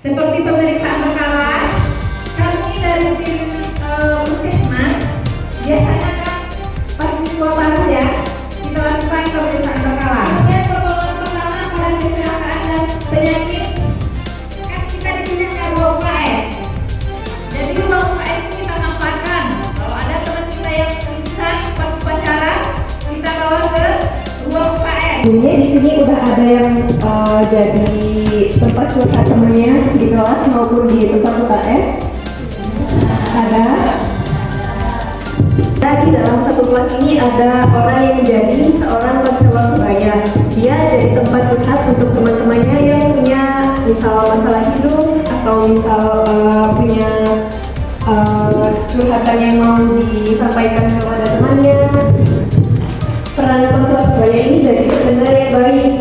Seperti pemeriksaan berkala, kami dari tim puskesmas biasanya kan pas siswa baru ya kita lakukan pemeriksaan berkala. Kemudian pertolongan pertama pada kecelakaan dan penyakit kan kita di sini ada 2 UKS. Jadi 2 UKS ini kita manfaatkan. Kalau ada teman kita yang pingsan pas upacara, kita bawa ke 2 UKS. Ini di sini udah ada yang jadi tempat curhat temennya di kelas maupun di tempat UKS. Ada. Nah, di dalam satu kelas ini ada orang yang menjadi seorang konselor sebaya. Dia jadi tempat curhat untuk teman-temannya yang punya misal masalah hidup atau misal punya curhatan yang mau disampaikan kepada temannya. Peran konselor sebaya ini jadi benar yang baik.